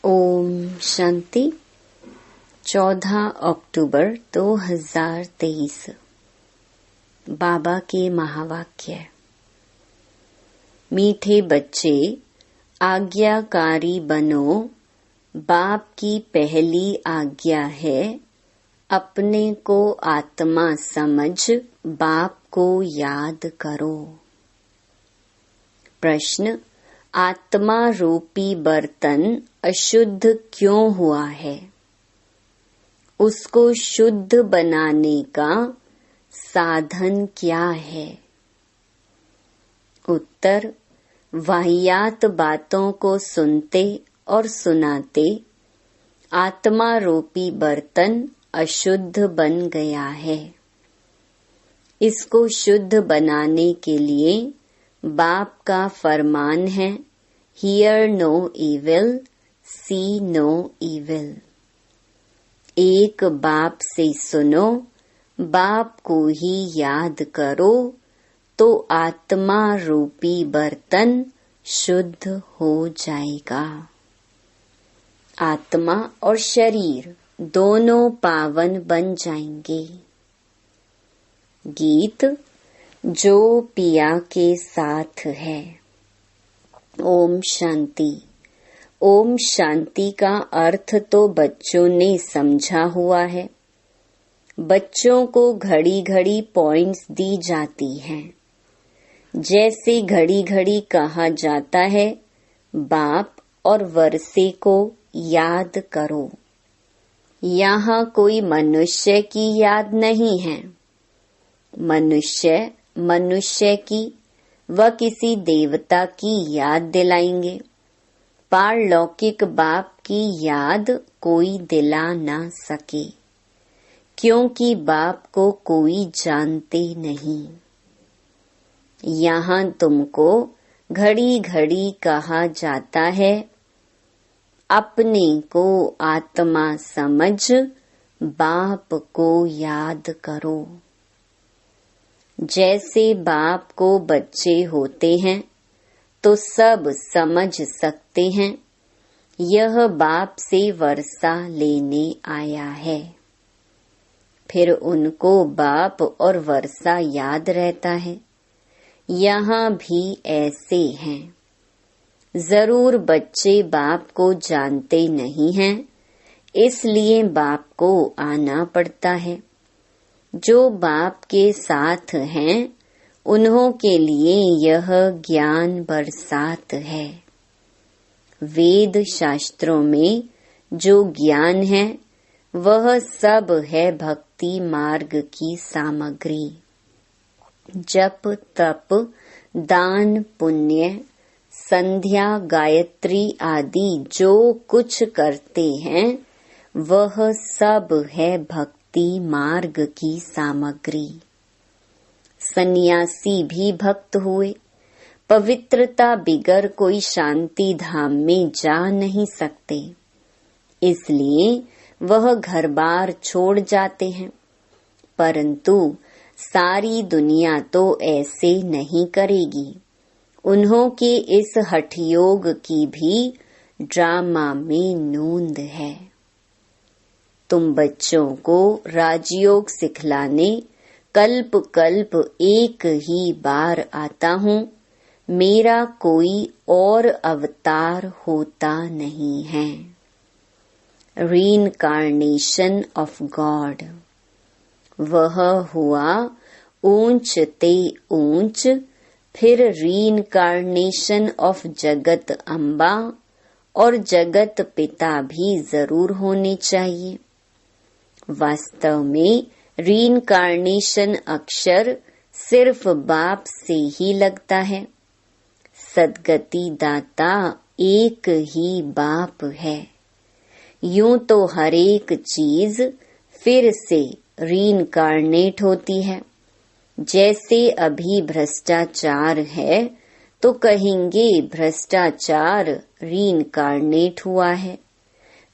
ओम शांति। 14 अक्टूबर 2023। बाबा के महावाक्य। मीठे बच्चे, आज्ञाकारी बनो। बाप की पहली आज्ञा है, अपने को आत्मा समझ बाप को याद करो। प्रश्न: आत्मा रूपी बर्तन अशुद्ध क्यों हुआ है? उसको शुद्ध बनाने का साधन क्या है? उत्तर: वाहियात बातों को सुनते और सुनाते आत्मा रूपी बर्तन अशुद्ध बन गया है। इसको शुद्ध बनाने के लिए बाप का फरमान है, hear no evil, see no evil. एक बाप से सुनो, बाप को ही याद करो, तो आत्मा रूपी बर्तन शुद्ध हो जाएगा। आत्मा और शरीर दोनों पावन बन जाएंगे। गीत जो पिया के साथ है। ओम शांति। ओम शांति का अर्थ तो बच्चों ने समझा हुआ है। बच्चों को घड़ी घड़ी पॉइंट्स दी जाती हैं। जैसे घड़ी घड़ी कहा जाता है, बाप और वर्षे को याद करो। यहाँ कोई मनुष्य की याद नहीं है। मनुष्य की व किसी देवता की याद दिलाएंगे। पारलौकिक बाप की याद कोई दिला ना सके, क्योंकि बाप को कोई जानते नहीं। यहाँ तुमको घड़ी घड़ी कहा जाता है, अपने को आत्मा समझ बाप को याद करो। जैसे बाप को बच्चे होते हैं तो सब समझ सकते हैं, यह बाप से वर्षा लेने आया है। फिर उनको बाप और वर्षा याद रहता है। यहाँ भी ऐसे हैं। जरूर बच्चे बाप को जानते नहीं हैं, इसलिए बाप को आना पड़ता है। जो बाप के साथ हैं, उन्हों के लिए यह ज्ञान बरसात है। वेद शास्त्रों में जो ज्ञान है, वह सब है भक्ति मार्ग की सामग्री। जप तप दान पुण्य संध्या गायत्री आदि जो कुछ करते हैं, वह सब है भक्ति मार्ग की सामग्री। सन्यासी भी भक्त हुए। पवित्रता बिगर कोई शांति धाम में जा नहीं सकते, इसलिए वह घर बार छोड़ जाते हैं। परंतु सारी दुनिया तो ऐसे नहीं करेगी। उन्हों के इस हठयोग की भी ड्रामा में नोंद है। तुम बच्चों को राजयोग सिखलाने कल्प कल्प एक ही बार आता हूँ। मेरा कोई और अवतार होता नहीं है। Reincarnation of God. वह हुआ ऊंच ते ऊंच, फिर रीइंकार्नेशन ऑफ जगत अम्बा, और जगत पिता भी जरूर होने चाहिए। वास्तव में रीइंकार्नेशन अक्षर सिर्फ बाप से ही लगता है। सद्गति दाता एक ही बाप है। यूं तो हर एक चीज फिर से रीइंकार्नेट होती है। जैसे अभी भ्रष्टाचार है तो कहेंगे भ्रष्टाचार रीइंकार्नेट हुआ है,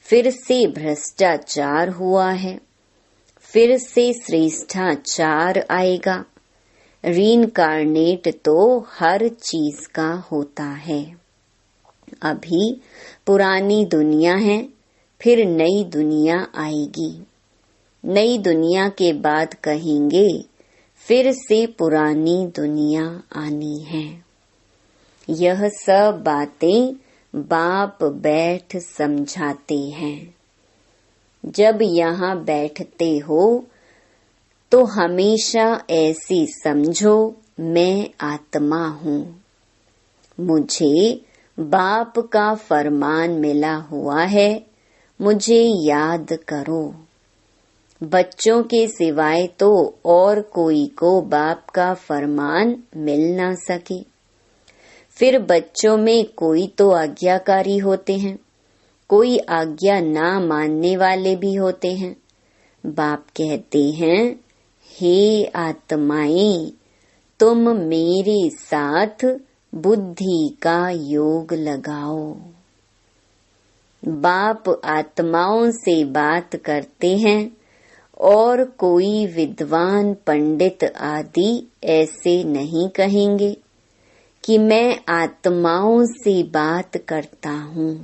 फिर से भ्रष्टाचार हुआ है, फिर से श्रेष्ठाचार आएगा। रीइंकार्नेट तो हर चीज का होता है। अभी पुरानी दुनिया है, फिर नई दुनिया आएगी। नई दुनिया के बाद कहेंगे फिर से पुरानी दुनिया आनी है। यह सब बातें बाप बैठ समझाते हैं। जब यहाँ बैठते हो तो हमेशा ऐसी समझो, मैं आत्मा हूँ। मुझे बाप का फरमान मिला हुआ है, मुझे याद करो। बच्चों के सिवाय तो और कोई को बाप का फरमान मिल ना सके। फिर बच्चों में कोई तो आज्ञाकारी होते हैं, कोई आज्ञा ना मानने वाले भी होते हैं। बाप कहते हैं, हे आत्माएं, तुम मेरे साथ बुद्धि का योग लगाओ। बाप आत्माओं से बात करते हैं और कोई विद्वान पंडित आदि ऐसे नहीं कहेंगे कि मैं आत्माओं से बात करता हूँ।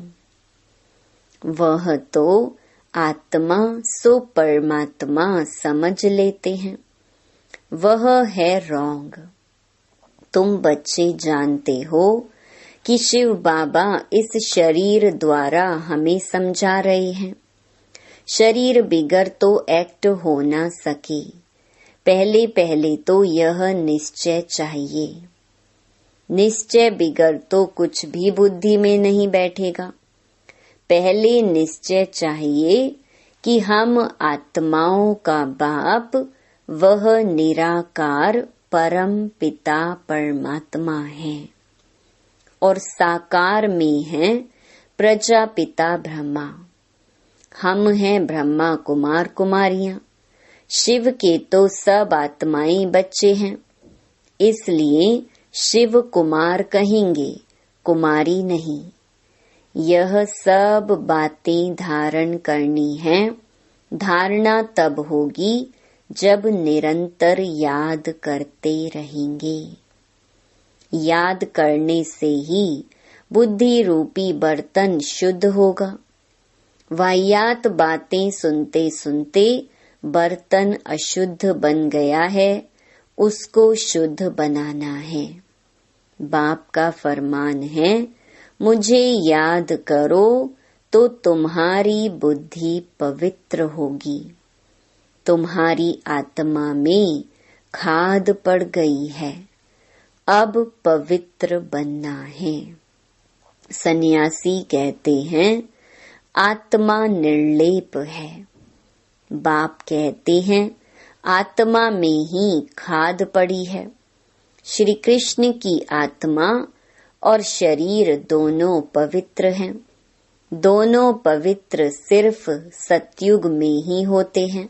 वह तो आत्मा सो परमात्मा समझ लेते हैं। वह है रॉन्ग। तुम बच्चे जानते हो कि शिव बाबा इस शरीर द्वारा हमें समझा रहे हैं। शरीर बिगर तो एक्ट हो ना सके। पहले पहले तो यह निश्चय चाहिए। निश्चय बिगर तो कुछ भी बुद्धि में नहीं बैठेगा। पहले निश्चय चाहिए कि हम आत्माओं का बाप वह निराकार परम पिता परमात्मा है और साकार में है प्रजापिता ब्रह्मा। हम हैं ब्रह्मा कुमार कुमारियां। शिव के तो सब आत्माएं बच्चे हैं, इसलिए शिव कुमार कहेंगे, कुमारी नहीं। यह सब बातें धारण करनी है। धारणा तब होगी जब निरंतर याद करते रहेंगे। याद करने से ही बुद्धि रूपी बर्तन शुद्ध होगा। वाहियात बातें सुनते सुनते बर्तन अशुद्ध बन गया है, उसको शुद्ध बनाना है। बाप का फरमान है, मुझे याद करो तो तुम्हारी बुद्धि पवित्र होगी। तुम्हारी आत्मा में खाद पड़ गई है, अब पवित्र बनना है। सन्यासी कहते हैं आत्मा निर्लेप है। बाप कहते हैं आत्मा में ही खाद पड़ी है। श्री कृष्ण की आत्मा और शरीर दोनों पवित्र हैं। दोनों पवित्र सिर्फ सतयुग में ही होते हैं,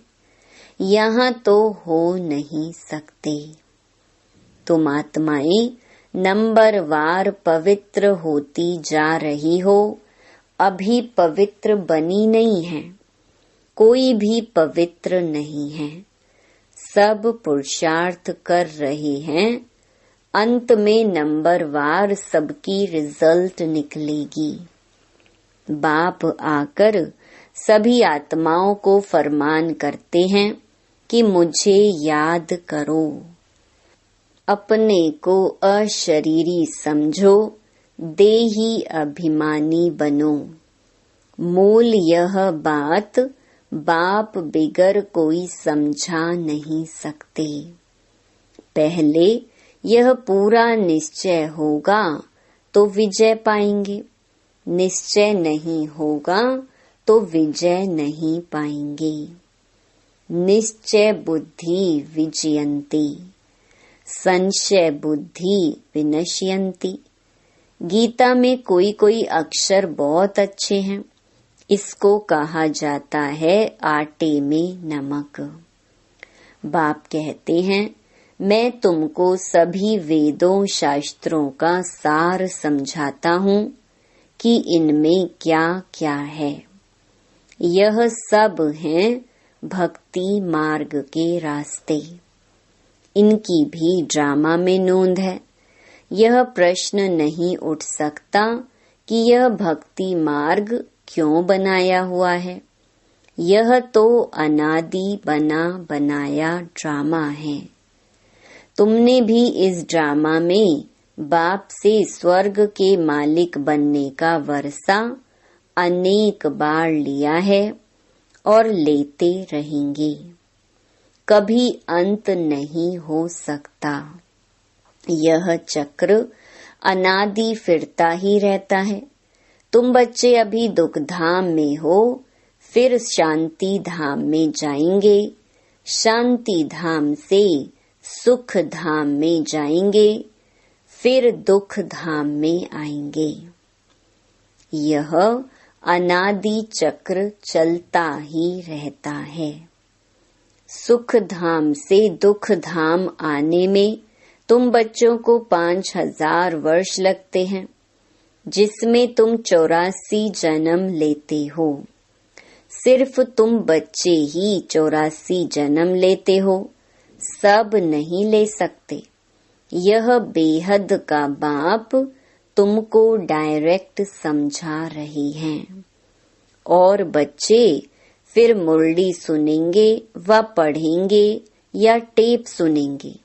यहाँ तो हो नहीं सकते। तुम आत्माएं नंबरवार पवित्र होती जा रही हो, अभी पवित्र बनी नहीं है। कोई भी पवित्र नहीं है। सब पुरुषार्थ कर रहे हैं। अंत में नंबरवार सबकी रिजल्ट निकलेगी। बाप आकर सभी आत्माओं को फरमान करते हैं कि मुझे याद करो। अपने को अशरीरी समझो, देही अभिमानी बनो। मूल यह बात बाप बिगर कोई समझा नहीं सकते। पहले यह पूरा निश्चय होगा तो विजय पाएंगे। निश्चय नहीं होगा तो विजय नहीं पाएंगे। निश्चय बुद्धि विजयन्ति, संशय बुद्धि विनश्यन्ति। गीता में कोई कोई अक्षर बहुत अच्छे हैं। इसको कहा जाता है आटे में नमक। बाप कहते हैं मैं तुमको सभी वेदों शास्त्रों का सार समझाता हूँ कि इनमें क्या क्या है। यह सब हैं भक्ति मार्ग के रास्ते। इनकी भी ड्रामा में नोंद है। यह प्रश्न नहीं उठ सकता कि यह भक्ति मार्ग क्यों बनाया हुआ है। यह तो अनादि बना बनाया ड्रामा है। तुमने भी इस ड्रामा में बाप से स्वर्ग के मालिक बनने का वर्षा अनेक बार लिया है और लेते रहेंगे। कभी अंत नहीं हो सकता। यह चक्र अनादि फिरता ही रहता है। तुम बच्चे अभी दुख धाम में हो, फिर शांति धाम में जाएंगे, शांति धाम से सुख धाम में जाएंगे, फिर दुख धाम में आएंगे। यह अनादि चक्र चलता ही रहता है। सुख धाम से दुख धाम आने में तुम बच्चों को 5000 वर्ष लगते हैं, जिसमें तुम 84 जन्म लेते हो। सिर्फ तुम बच्चे ही 84 जन्म लेते हो, सब नहीं ले सकते। यह बेहद का बाप तुमको डायरेक्ट समझा रही हैं। और बच्चे फिर मुरली सुनेंगे व पढ़ेंगे या टेप सुनेंगे।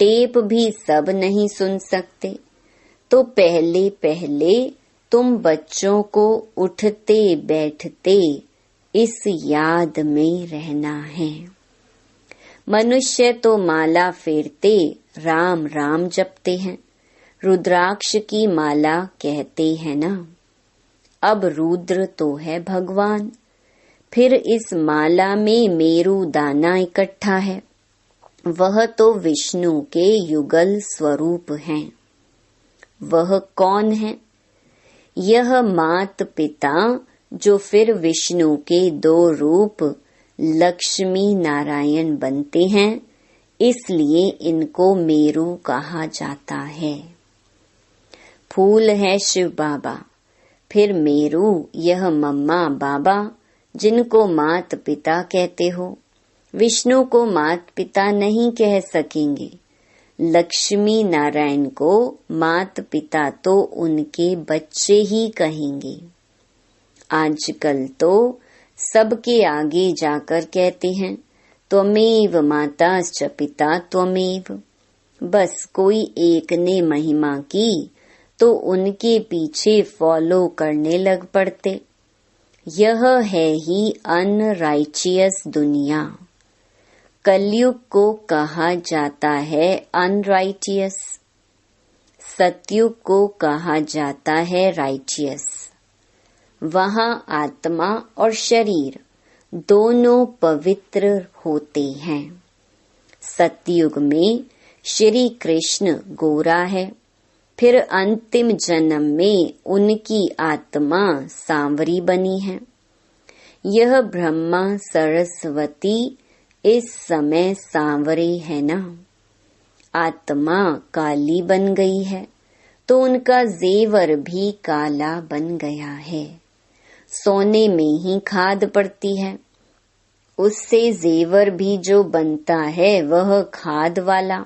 टेप भी सब नहीं सुन सकते, तो पहले पहले तुम बच्चों को उठते बैठते इस याद में रहना है। मनुष्य तो माला फेरते राम राम जपते हैं, रुद्राक्ष की माला कहते हैं ना। अब रुद्र तो है भगवान, फिर इस माला में मेरू दाना इकट्ठा है, वह तो विष्णु के युगल स्वरूप हैं। वह कौन है? यह मात पिता जो फिर विष्णु के 2 रूप लक्ष्मी नारायण बनते हैं, इसलिए इनको मेरू कहा जाता है। फूल है शिव बाबा, फिर मेरू यह मम्मा बाबा जिनको मात पिता कहते हो। विष्णु को मात पिता नहीं कह सकेंगे, लक्ष्मी नारायण को मात पिता तो उनके बच्चे ही कहेंगे। आजकल तो सबके आगे जाकर कहते हैं त्वमेव माताश्च पिता त्वमेव। बस कोई एक ने महिमा की तो उनके पीछे फॉलो करने लग पड़ते। यह है ही अनराइचियस दुनिया। कलयुग को कहा जाता है अनराइटियस, सतयुग को कहा जाता है राइटियस। वहाँ आत्मा और शरीर दोनों पवित्र होते हैं। सतयुग में श्री कृष्ण गोरा है, फिर अंतिम जन्म में उनकी आत्मा सांवरी बनी है। यह ब्रह्मा सरस्वती इस समय सांवरे है ना। आत्मा काली बन गई है तो उनका जेवर भी काला बन गया है। सोने में ही खाद पड़ती है, उससे जेवर भी जो बनता है वह खाद वाला।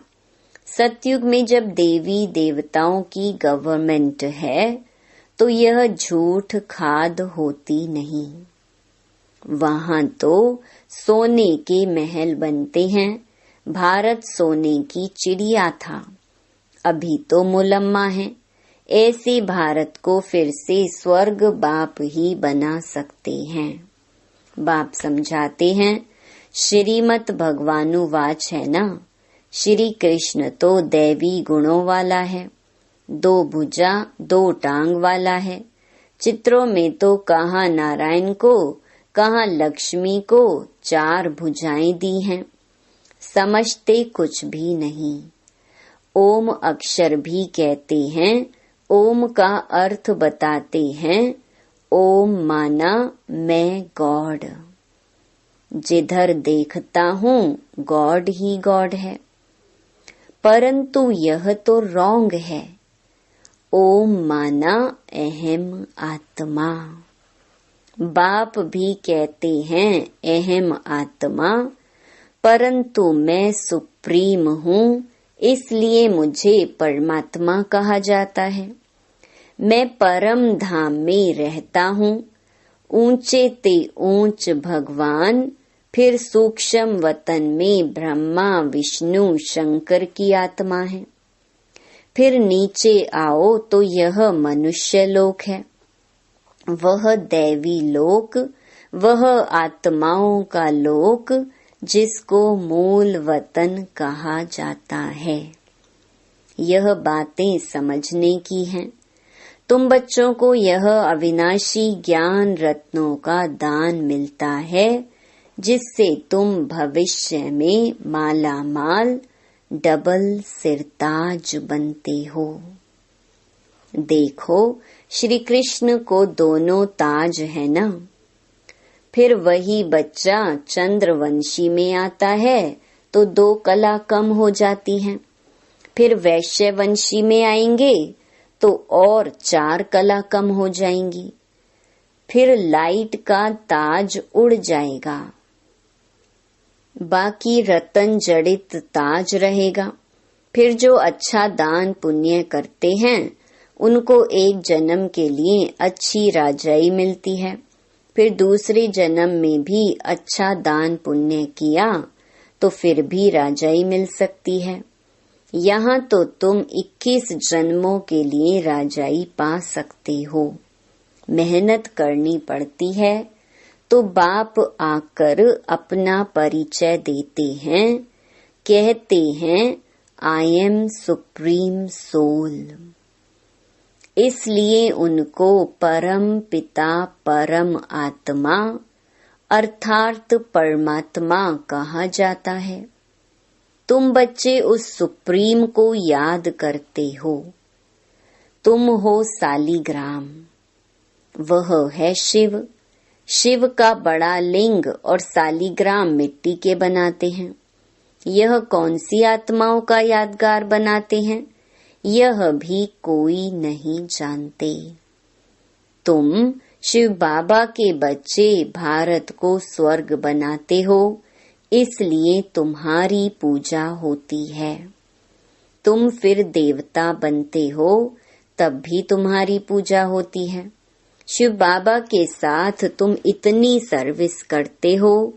सतयुग में जब देवी देवताओं की गवर्नमेंट है तो यह झूठ खाद होती नहीं। वहाँ तो सोने के महल बनते हैं। भारत सोने की चिड़िया था, अभी तो मुलम्मा है। ऐसे भारत को फिर से स्वर्ग बाप ही बना सकते हैं। बाप समझाते हैं, श्रीमत भगवानुवाच है ना। श्री कृष्ण तो दैवी गुणों वाला है, 2 भुजा 2 टांग वाला है। चित्रों में तो कहाँ नारायण को कहाँ लक्ष्मी को 4 भुजाएं दी हैं। समझते कुछ भी नहीं। ओम अक्षर भी कहते हैं, ओम का अर्थ बताते हैं। ओम माना मैं गॉड। जिधर देखता हूँ गॉड ही गॉड है, परंतु यह तो रॉन्ग है। ओम माना अहम आत्मा। बाप भी कहते हैं अहम आत्मा, परंतु मैं सुप्रीम हूँ, इसलिए मुझे परमात्मा कहा जाता है। मैं परम धाम में रहता हूँ। ऊंचे ते ऊंच भगवान, फिर सूक्ष्म वतन में ब्रह्मा विष्णु शंकर की आत्मा है। फिर नीचे आओ तो यह मनुष्य लोक है, वह दैवी लोक, वह आत्माओं का लोक जिसको मूल वतन कहा जाता है। यह बातें समझने की हैं। तुम बच्चों को यह अविनाशी ज्ञान रत्नों का दान मिलता है, जिससे तुम भविष्य में माला माल डबल सिरताज बनते हो। देखो, श्री कृष्ण को दोनों ताज है ना। फिर वही बच्चा चंद्रवंशी में आता है तो 2 कला कम हो जाती हैं। फिर वैश्यवंशी में आएंगे तो और 4 कला कम हो जाएंगी। फिर लाइट का ताज उड़ जाएगा, बाकी रतन जड़ित ताज रहेगा। फिर जो अच्छा दान पुण्य करते हैं उनको एक जन्म के लिए अच्छी राजाई मिलती है। फिर दूसरे जन्म में भी अच्छा दान पुण्य किया तो फिर भी राजाई मिल सकती है। यहाँ तो तुम 21 जन्मों के लिए राजाई पा सकते हो। मेहनत करनी पड़ती है। तो बाप आकर अपना परिचय देते हैं, कहते हैं आई एम सुप्रीम सोल। इसलिए उनको परम पिता परम आत्मा अर्थात परमात्मा कहा जाता है। तुम बच्चे उस सुप्रीम को याद करते हो। तुम हो सालीग्राम, वह है शिव। शिव का बड़ा लिंग और सालीग्राम मिट्टी के बनाते हैं। यह कौन सी आत्माओं का यादगार बनाते हैं, यह भी कोई नहीं जानते। तुम शिव बाबा के बच्चे भारत को स्वर्ग बनाते हो, इसलिए तुम्हारी पूजा होती है। तुम फिर देवता बनते हो, तब भी तुम्हारी पूजा होती है। शिव बाबा के साथ तुम इतनी सर्विस करते हो,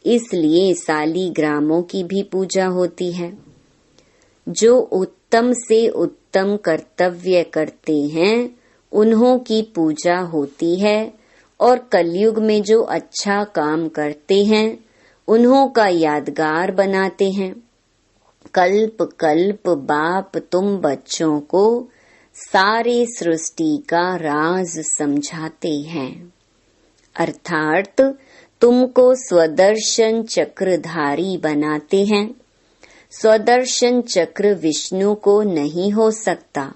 इसलिए सालीग्रामों की भी पूजा होती है। जो उत्तम से उत्तम कर्तव्य करते हैं उन्हों की पूजा होती है, और कलयुग में जो अच्छा काम करते हैं उन्हों का यादगार बनाते हैं। कल्प कल्प बाप तुम बच्चों को सारे सृष्टि का राज समझाते हैं, अर्थात तुमको स्वदर्शन चक्रधारी बनाते हैं। स्वदर्शन चक्र विष्णु को नहीं हो सकता,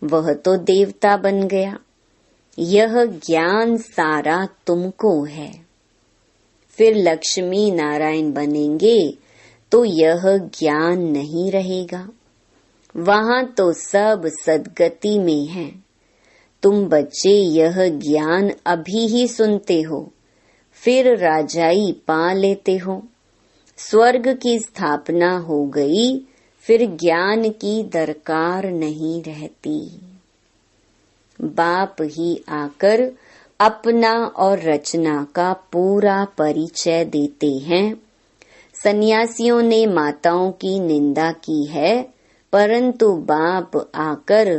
वह तो देवता बन गया। यह ज्ञान सारा तुमको है। फिर लक्ष्मी नारायण बनेंगे तो यह ज्ञान नहीं रहेगा। वहाँ तो सब सद्गति में है। तुम बच्चे यह ज्ञान अभी ही सुनते हो, फिर राजाई पा लेते हो। स्वर्ग की स्थापना हो गई, फिर ज्ञान की दरकार नहीं रहती। बाप ही आकर अपना और रचना का पूरा परिचय देते हैं। सन्यासियों ने माताओं की निंदा की है, परंतु बाप आकर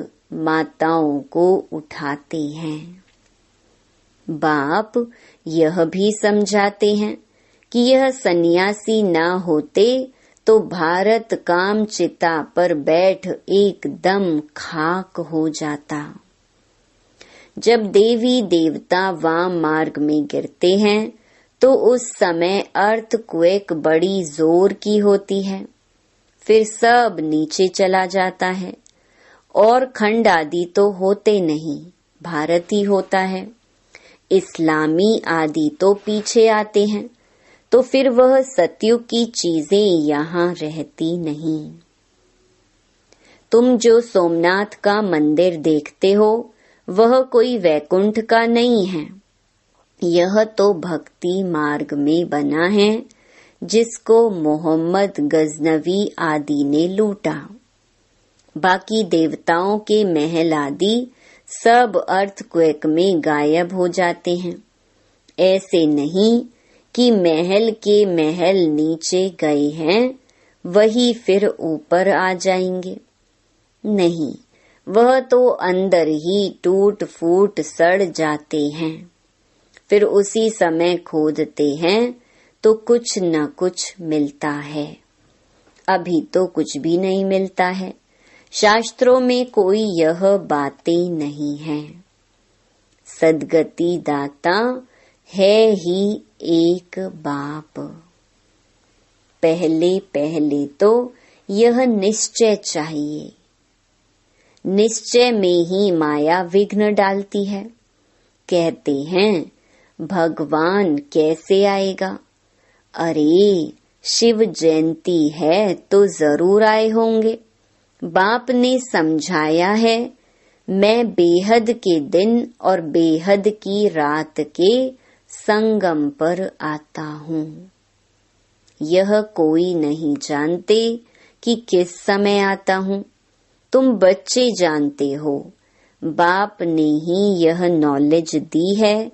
माताओं को उठाते हैं। बाप यह भी समझाते हैं कि यह सन्यासी न होते तो भारत काम चिता पर बैठ एकदम खाक हो जाता। जब देवी देवता वाम मार्ग में गिरते हैं तो उस समय अर्थक्वेक बड़ी जोर की होती है, फिर सब नीचे चला जाता है, और खंड आदि तो होते नहीं, भारत ही होता है। इस्लामी आदि तो पीछे आते हैं, तो फिर वह सतयुग की चीजें यहाँ रहती नहीं। तुम जो सोमनाथ का मंदिर देखते हो वह कोई वैकुंठ का नहीं है। यह तो भक्ति मार्ग में बना है, जिसको मोहम्मद गजनवी आदि ने लूटा। बाकी देवताओं के महल आदि सब अर्थक्वेक में गायब हो जाते हैं। ऐसे नहीं कि महल के महल नीचे गए हैं, वही फिर ऊपर आ जाएंगे। नहीं, वह तो अंदर ही टूट फूट सड़ जाते हैं। फिर उसी समय खोदते हैं तो कुछ न कुछ मिलता है। अभी तो कुछ भी नहीं मिलता है। शास्त्रों में कोई यह बातें नहीं है। सद्गति दाता है ही एक बाप। पहले पहले तो यह निश्चय चाहिए। निश्चय में ही माया विघ्न डालती है। कहते हैं भगवान कैसे आएगा? अरे, शिव जयंती है तो जरूर आए होंगे। बाप ने समझाया है, मैं बेहद के दिन और बेहद की रात के संगम पर आता हूँ। यह कोई नहीं जानते कि किस समय आता हूँ। तुम बच्चे जानते हो। बाप ने ही यह नॉलेज दी है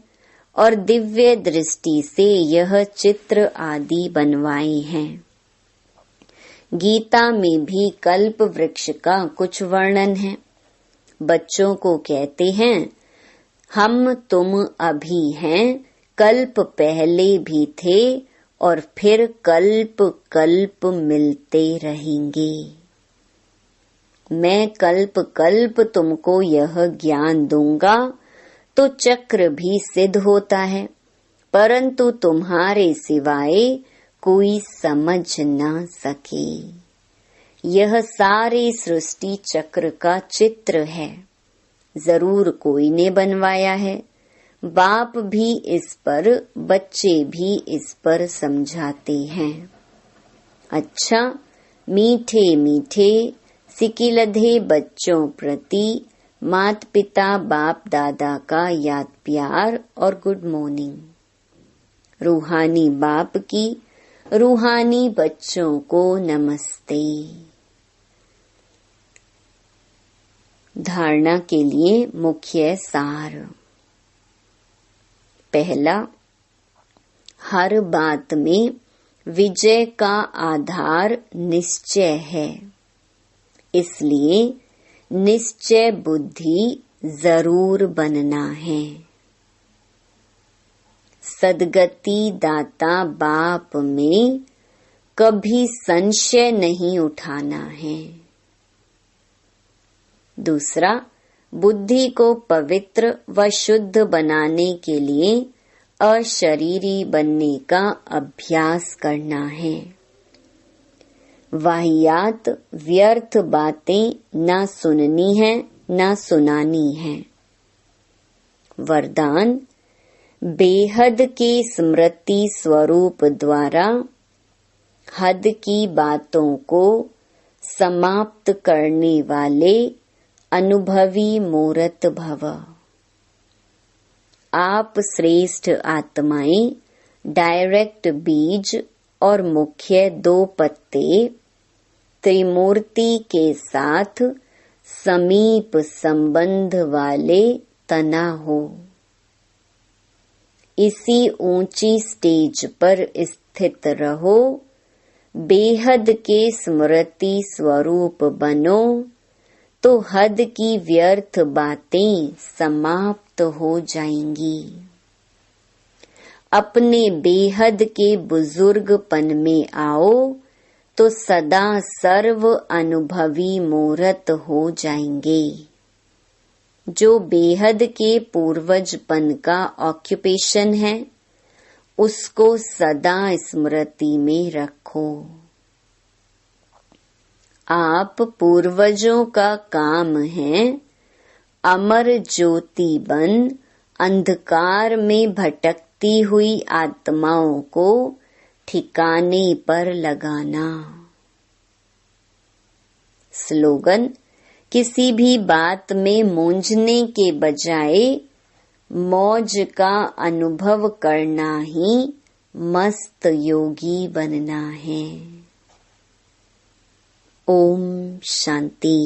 और दिव्य दृष्टि से यह चित्र आदि बनवाए हैं। गीता में भी कल्प वृक्ष का कुछ वर्णन है। बच्चों को कहते हैं, हम तुम अभी हैं, कल्प पहले भी थे और फिर कल्प कल्प मिलते रहेंगे। मैं कल्प कल्प तुमको यह ज्ञान दूंगा तो चक्र भी सिद्ध होता है, परंतु तुम्हारे सिवाय कोई समझ न सके। यह सारे सृष्टि चक्र का चित्र है। जरूर कोई ने बनवाया है। बाप भी इस पर, बच्चे भी इस पर समझाते हैं। अच्छा, मीठे मीठे सिकिलधे बच्चों प्रति माता पिता बाप दादा का याद प्यार और गुड मॉर्निंग। रूहानी बाप की रूहानी बच्चों को नमस्ते। धारणा के लिए मुख्य सार। पहला, हर बात में विजय का आधार निश्चय है। इसलिए निश्चय बुद्धि जरूर बनना है। सद्गति दाता बाप में कभी संशय नहीं उठाना है। दूसरा, बुद्धि को पवित्र व शुद्ध बनाने के लिए अशरीरी बनने का अभ्यास करना है। वाहियात व्यर्थ बातें न सुननी है न सुनानी है। वरदान, बेहद के स्मृति स्वरूप द्वारा हद की बातों को समाप्त करने वाले अनुभवी मूर्त भव। आप श्रेष्ठ आत्माएं डायरेक्ट बीज और मुख्य 2 पत्ते त्रिमूर्ति के साथ समीप संबंध वाले तना हो। इसी ऊंची स्टेज पर स्थित रहो। बेहद के स्मृति स्वरूप बनो तो हद की व्यर्थ बातें समाप्त हो जाएंगी। अपने बेहद के बुजुर्गपन में आओ तो सदा सर्व अनुभवी मूर्त हो जाएंगे। जो बेहद के पूर्वजपन का ऑक्यूपेशन है, उसको सदा स्मृति में रखो। आप पूर्वजों का काम है अमर ज्योति बन अंधकार में भटकती हुई आत्माओं को ठिकाने पर लगाना। स्लोगन, किसी भी बात में मूंझने के बजाय मौज का अनुभव करना ही मस्त योगी बनना है। ओम शांति।